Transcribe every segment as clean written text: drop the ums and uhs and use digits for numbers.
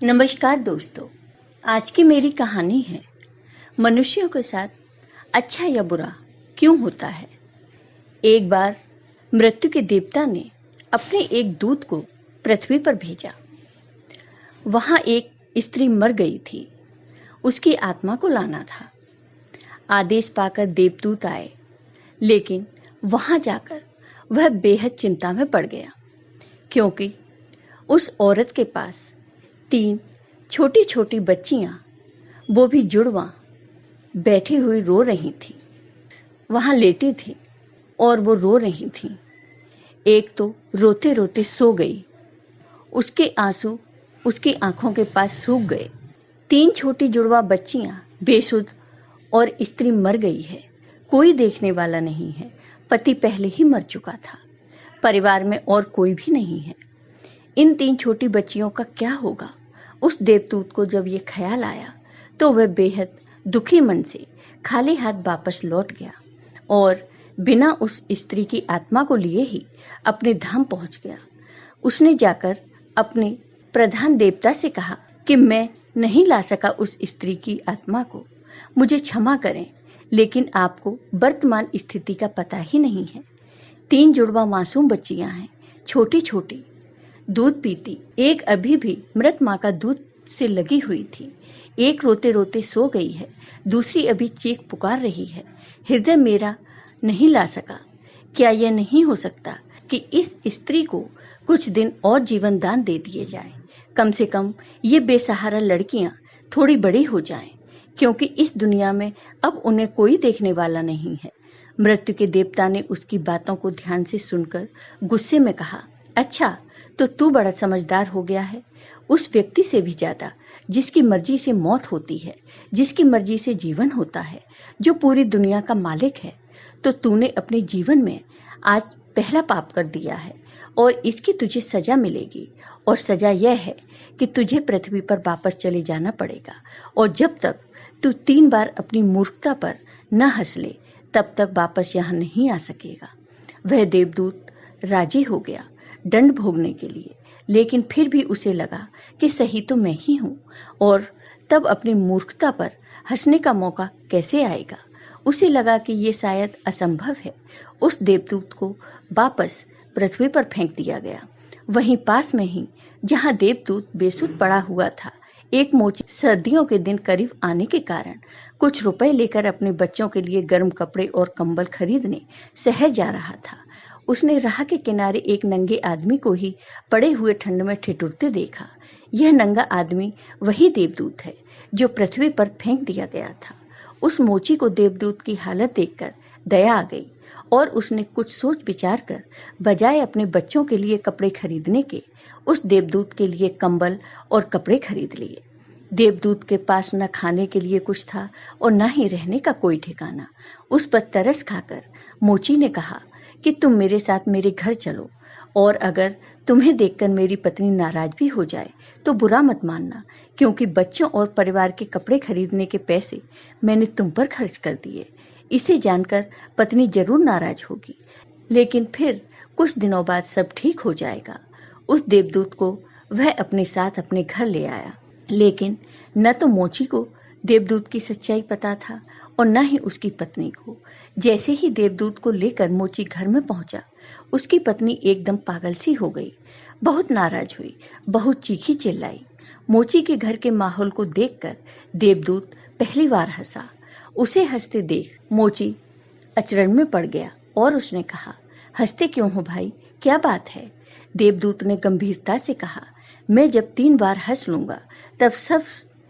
नमस्कार दोस्तों। आज की मेरी कहानी है मनुष्यों के साथ अच्छा या बुरा क्यों होता है। एक बार मृत्यु के देवता ने अपने एक दूत को पृथ्वी पर भेजा। वहां एक स्त्री मर गई थी, उसकी आत्मा को लाना था। आदेश पाकर देवदूत आए, लेकिन वहां जाकर वह बेहद चिंता में पड़ गया, क्योंकि उस औरत के पास 3 छोटी-छोटी बच्चियां, वो भी जुड़वां, बैठी हुई रो रही थीं। वहां लेटी थी और वो रो रही थीं। एक तो रोते-रोते सो गई, उसके आंसू उसकी आंखों के पास सूख गए। 3 छोटी जुड़वां बच्चियां बेसुध और स्त्री मर गई है। कोई देखने वाला नहीं है। पति पहले ही मर चुका था। परिवार में और कोई भी नहीं है। इन 3 छोटी बच्चियों का क्या होगा? उस देवदूत को जब ये ख्याल आया तो वह बेहद दुखी मन से खाली हाथ वापस लौट गया और बिना उस स्त्री की आत्मा को लिए ही अपने धाम पहुंच गया। उसने जाकर अपने प्रधान देवता से कहा कि मैं नहीं ला सका उस स्त्री की आत्मा को, मुझे क्षमा करें, लेकिन आपको वर्तमान स्थिति का पता ही नहीं है। 3 जुड़वा मासूम बच्चियां हैं, छोटी छोटी, दूध पीती। एक अभी भी मृत माँ का दूध से लगी हुई थी। एक रोते रोते सो गई है, दूसरी अभी चीख पुकार रही है, हृदय मेरा नहीं ला सका। क्या यह नहीं हो सकता कि इस स्त्री को कुछ दिन और जीवन दान दे दिए जाए? कम से कम ये बेसहारा लड़कियां थोड़ी बड़ी हो जाएं, क्योंकि इस दुनिया में अब उन्हें कोई देखने वाला नहीं है। मृत्यु के देवता ने उसकी बातों को ध्यान से सुनकर गुस्से में कहा, अच्छा, तो तू बड़ा समझदार हो गया है, उस व्यक्ति से भी ज्यादा जिसकी मर्जी से मौत होती है, जिसकी मर्जी से जीवन होता है, जो पूरी दुनिया का मालिक है। तो तूने अपने जीवन में आज पहला पाप कर दिया है और इसकी तुझे सजा मिलेगी। और सजा यह है कि तुझे पृथ्वी पर वापस चले जाना पड़ेगा, और जब तक तू 3 बार अपनी मूर्खता पर न हंस ले तब तक वापस यहाँ नहीं आ सकेगा। वह देवदूत राजी हो गया दंड भोगने के लिए, लेकिन फिर भी उसे लगा कि सही तो मैं ही हूँ, और तब अपनी मूर्खता पर हंसने का मौका कैसे आएगा। उसे लगा कि ये शायद असंभव है। उस देवदूत को वापस पृथ्वी पर फेंक दिया गया। वहीं पास में ही जहाँ देवदूत बेसुध पड़ा हुआ था, एक मोची सर्दियों के दिन करीब आने के कारण कुछ रुपए लेकर अपने बच्चों के लिए गर्म कपड़े और कंबल खरीदने शहर जा रहा था। उसने राह के किनारे एक नंगे आदमी को ही पड़े हुए ठंड में ठिठुरते देखा। यह नंगा आदमी वही देवदूत है जो पृथ्वी पर फेंक दिया गया था। उस मोची को देवदूत की हालत देखकर दया आ गई और उसने कुछ सोच विचार कर बजाय अपने बच्चों के लिए कपड़े खरीदने के, उस देवदूत के लिए कंबल और कपड़े खरीद लिए। देवदूत के पास न खाने के लिए कुछ था और न ही रहने का कोई ठिकाना। उस पर तरस खाकर मोची ने कहा कि तुम मेरे साथ मेरे घर चलो, और अगर तुम्हें देखकर मेरी पत्नी नाराज भी हो जाए तो बुरा मत मानना, क्योंकि बच्चों और परिवार के कपड़े खरीदने के पैसे मैंने तुम पर खर्च कर दिए। इसे जानकर पत्नी जरूर नाराज होगी, लेकिन फिर कुछ दिनों बाद सब ठीक हो जाएगा। उस देवदूत को वह अपने साथ अपने घर ले आया, लेकिन न तो मोची को देवदूत की सच्चाई पता था और न ही उसकी पत्नी को। जैसे ही देवदूत को लेकर मोची घर में पहुंचा, उसकी पत्नी एकदम पागल सी हो गई, बहुत नाराज हुई, बहुत चीखी चिल्लाई। मोची के घर के माहौल को देखकर देवदूत पहली बार हंसा। उसे हंसते देख मोची अचरज में पड़ गया और उसने कहा, हंसते क्यों हो भाई, क्या बात है? देवदूत ने गंभीरता से कहा, मैं जब 3 बार हंस लूंगा तब सब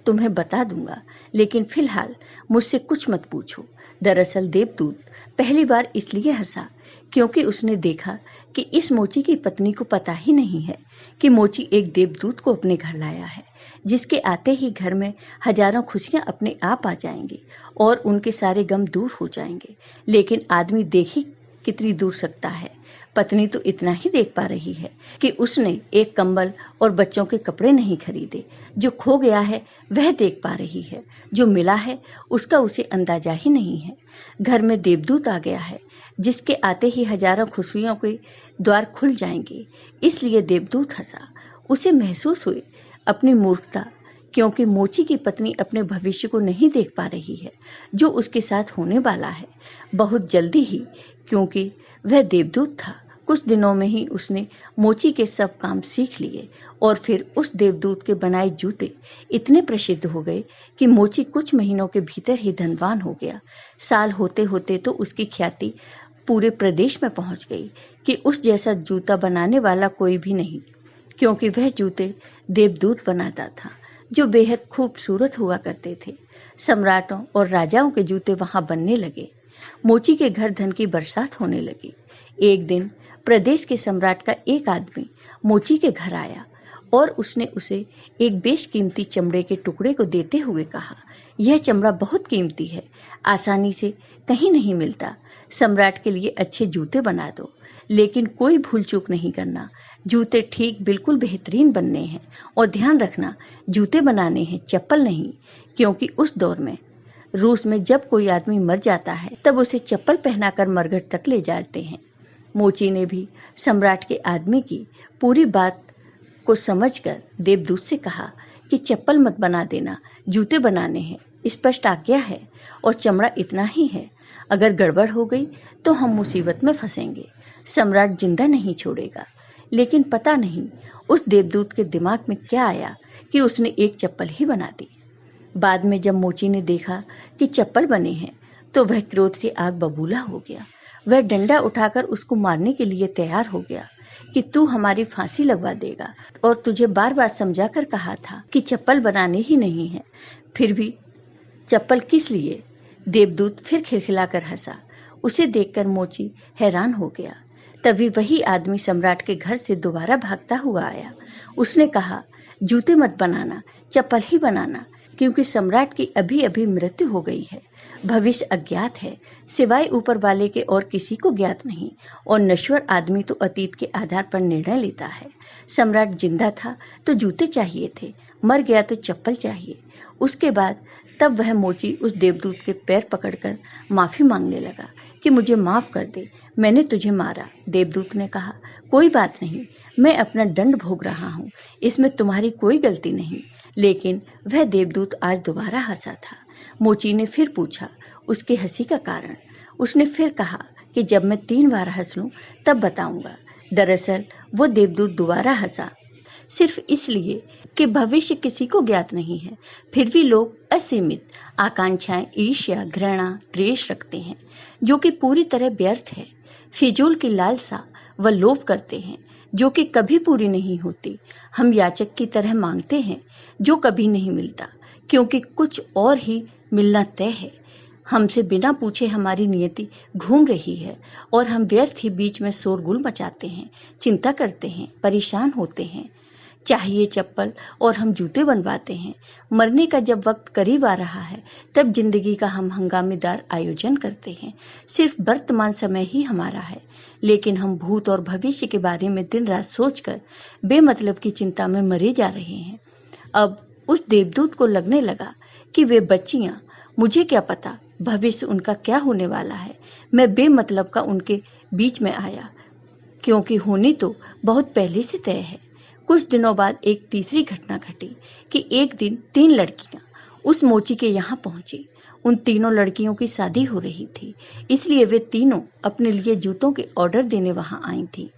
तुम्हें बता दूंगा, लेकिन फिलहाल मुझसे कुछ मत पूछो। दरअसल देवदूत पहली बार इसलिए हंसा क्योंकि उसने देखा कि इस मोची की पत्नी को पता ही नहीं है कि मोची एक देवदूत को अपने घर लाया है, जिसके आते ही घर में हजारों खुशियां अपने आप आ जाएंगी और उनके सारे गम दूर हो जाएंगे। लेकिन आदमी देख ही कितनी दूर सकता है। पत्नी तो इतना ही देख पा रही है कि उसने एक कंबल और बच्चों के कपड़े नहीं खरीदे। जो खो गया है वह देख पा रही है, जो मिला है उसका उसे अंदाजा ही नहीं है। घर में देवदूत आ गया है, जिसके आते ही हजारों खुशियों के द्वार खुल जाएंगे। इसलिए देवदूत हंसा। उसे महसूस हुए अपनी मूर्खता, क्योंकि मोची की पत्नी अपने भविष्य को नहीं देख पा रही है जो उसके साथ होने वाला है बहुत जल्दी ही, क्योंकि वह देवदूत था। कुछ दिनों में ही उसने मोची के सब काम सीख लिए और फिर उस देवदूत के बनाए जूते इतने प्रसिद्ध हो गए कि मोची कुछ महीनों के भीतर ही धनवान हो गया। साल होते होते तो उसकी ख्याति पूरे प्रदेश में पहुंच गई कि उस जैसा जूता बनाने वाला कोई भी नहीं, क्योंकि वह जूते देवदूत बनाता था जो बेहद खूबसूरत हुआ करते थे। सम्राटों और राजाओं के जूते वहां बनने लगे। मोची के घर धन की बरसात होने लगी। एक दिन प्रदेश के सम्राट का एक आदमी मोची के घर आया और उसने उसे एक बेशकीमती चमड़े के टुकड़े को देते हुए कहा, यह चमड़ा बहुत कीमती है, आसानी से कहीं नहीं मिलता। सम्राट के लिए अच्छे जूते बना दो, लेकिन कोई भूल चूक नहीं करना। जूते ठीक बिल्कुल बेहतरीन बनने हैं और ध्यान रखना जूते बनाने हैं, चप्पल नहीं, क्योंकि उस दौर में रूस में जब कोई आदमी मर जाता है तब उसे चप्पल पहनाकर मरघट तक ले जाते हैं। मोची ने भी सम्राट के आदमी की पूरी बात को समझकर देवदूत से कहा कि चप्पल मत बना देना, जूते बनाने हैं, स्पष्ट आज्ञा है और चमड़ा इतना ही है। अगर गड़बड़ हो गई तो हम मुसीबत में फंसेंगे। सम्राट जिंदा नहीं छोड़ेगा। लेकिन पता नहीं उस देवदूत के दिमाग में क्या आया कि उसने एक चप्पल ही बना दी। बाद में जब मोची ने देखा कि चप्पल बने हैं तो वह क्रोध से आग बबूला हो गया। वह डंडा उठाकर उसको मारने के लिए तैयार हो गया कि तू हमारी फांसी लगवा देगा और तुझे बार बार समझा कर कहा था कि चप्पल बनाने ही नहीं है, फिर भी चप्पल किस लिए? देवदूत फिर खिलखिलाकर हंसा। उसे देखकर मोची हैरान हो गया। तभी वही आदमी सम्राट के घर से दोबारा भागता हुआ आया। उसने कहा, जूते मत बनाना, चप्पल ही बनाना, क्योंकि सम्राट की अभी अभी मृत्यु हो गई है। भविष्य अज्ञात है, सिवाय ऊपर वाले के और किसी को ज्ञात नहीं, और नश्वर आदमी तो अतीत के आधार पर निर्णय लेता है। सम्राट जिंदा था तो जूते चाहिए थे, मर गया तो चप्पल चाहिए। उसके बाद तब वह मोची उस देवदूत के पैर पकड़कर माफी मांगने लगा कि मुझे माफ कर दे, मैंने तुझे मारा। देवदूत ने कहा, कोई बात नहीं, मैं अपना दंड भोग रहा हूँ, इसमें तुम्हारी कोई गलती नहीं। लेकिन वह देवदूत आज दोबारा हंसा था। मोची ने फिर पूछा उसकी हंसी का कारण। उसने फिर कहा कि जब मैं 3 बार हंस लूं तब बताऊंगा। दरअसल वो देवदूत दोबारा हंसा, सिर्फ इसलिए कि भविष्य किसी को ज्ञात नहीं है, फिर भी लोग असीमित आकांक्षाएं, ईर्ष्या, घृणा, द्वेष रखते हैं, जो कि पूरी तरह व्यर्थ है। फिजूल की लालसा व लोभ करते हैं, जो कि कभी पूरी नहीं होती। हम याचक की तरह मांगते हैं, जो कभी नहीं मिलता, क्योंकि कुछ और ही मिलना तय है। हमसे बिना पूछे हमारी नियति घूम रही है और हम व्यर्थ ही बीच में शोरगुल मचाते हैं, चिंता करते हैं, परेशान होते हैं। चाहिए चप्पल और हम जूते बनवाते हैं। मरने का जब वक्त करीब आ रहा है तब जिंदगी का हम हंगामेदार आयोजन करते हैं। सिर्फ वर्तमान समय ही हमारा है, लेकिन हम भूत और भविष्य के बारे में दिन रात सोचकर बेमतलब की चिंता में मरे जा रहे हैं। अब उस देवदूत को लगने लगा कि वे बच्चियां, मुझे क्या पता भविष्य उनका क्या होने वाला है। मैं बेमतलब का उनके बीच में आया, क्योंकि होनी तो बहुत पहले से तय है। कुछ दिनों बाद एक तीसरी घटना घटी कि एक दिन 3 लड़कियां उस मोची के यहाँ पहुंची। उन तीनों लड़कियों की शादी हो रही थी, इसलिए वे तीनों अपने लिए जूतों के ऑर्डर देने वहां आई थी।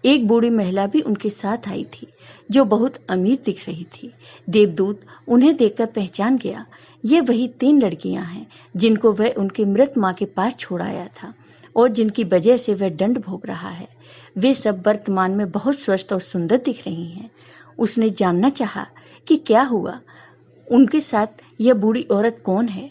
एक बूढ़ी महिला भी उनके साथ आई थी, जो बहुत अमीर दिख रही थी। देवदूत उन्हें देखकर पहचान गया। ये वही 3 लड़कियां हैं जिनको वह उनके मृत माँ के पास छोड़ आया था और जिनकी वजह से वह दंड भोग रहा है। वे सब वर्तमान में बहुत स्वस्थ और सुंदर दिख रही हैं। उसने जानना चाहा कि क्या हुआ, उनके साथ यह बूढ़ी औरत कौन है।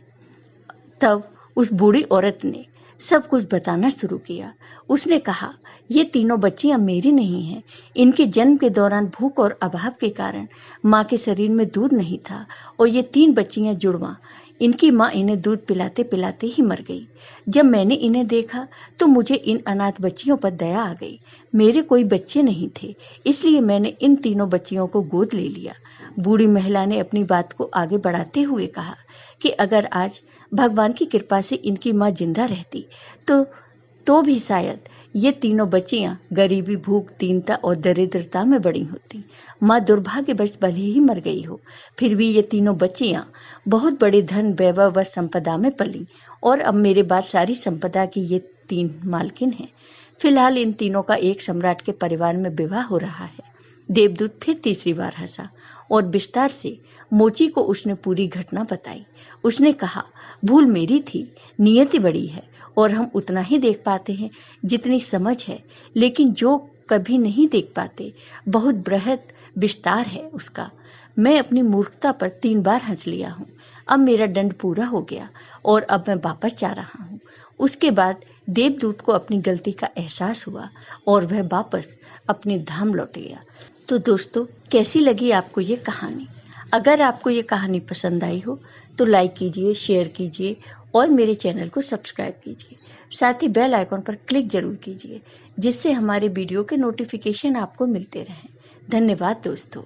तब उस बूढ़ी औरत ने सब कुछ बताना शुरू किया। उसने कहा, ये तीनों बच्चियां मेरी नहीं हैं। इनके जन्म के दौरान भूख और अभाव के कारण माँ के शरीर में दूध नहीं था और ये 3 बच्चियां जुड़वा। इनकी माँ इन्हें दूध पिलाते पिलाते ही मर गई। जब मैंने इन्हें देखा तो मुझे इन अनाथ बच्चियों पर दया आ गई। मेरे कोई बच्चे नहीं थे, इसलिए मैंने इन तीनों बच्चियों को गोद ले लिया। बूढ़ी महिला ने अपनी बात को आगे बढ़ाते हुए कहा कि अगर आज भगवान की कृपा से इनकी माँ जिंदा रहती तो भी शायद ये तीनों बच्चियां गरीबी, भूख, दीनता और दरिद्रता में बड़ी होती। माँ दुर्भाग्यवश भले ही मर गई हो, फिर भी ये तीनों बच्चियां बहुत बड़े धन, वैभव व संपदा में पली और अब मेरे बाद सारी संपदा की ये 3 मालकिन हैं। फिलहाल इन तीनों का एक सम्राट के परिवार में विवाह हो रहा है। देवदूत फिर तीसरी बार हंसा और विस्तार से मोची को उसने पूरी घटना बताई। उसने कहा, भूल मेरी थी, नियति बड़ी है और हम उतना ही देख पाते हैं जितनी समझ है, लेकिन जो कभी नहीं देख पाते बहुत बृहद विस्तार है उसका। मैं अपनी मूर्खता पर 3 बार हंस लिया हूँ। अब मेरा दंड पूरा हो गया और अब मैं वापस जा रहा हूँ। उसके बाद देवदूत को अपनी गलती का एहसास हुआ और वह वापस अपने धाम लौट गया। तो दोस्तों, कैसी लगी आपको ये कहानी? अगर आपको ये कहानी पसंद आई हो तो लाइक कीजिए, शेयर कीजिए और मेरे चैनल को सब्सक्राइब कीजिए। साथ ही बेल आइकॉन पर क्लिक जरूर कीजिए, जिससे हमारे वीडियो के नोटिफिकेशन आपको मिलते रहें। धन्यवाद दोस्तों।